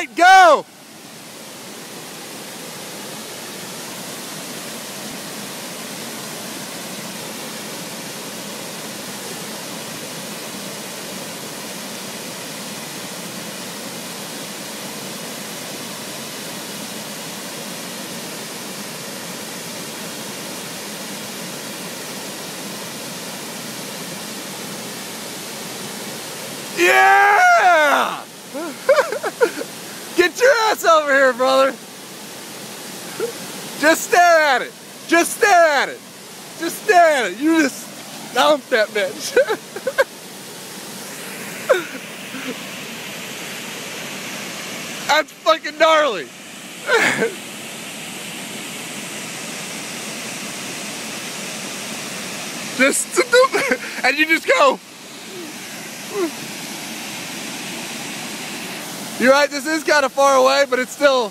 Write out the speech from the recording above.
right, go! Yeah! Get your ass over here, brother. Just stare at it. Just stare at it. Just stare at it. You just dump that bitch. That's fucking gnarly. Just, and you just go. You're right, this is kind of far away, but it's still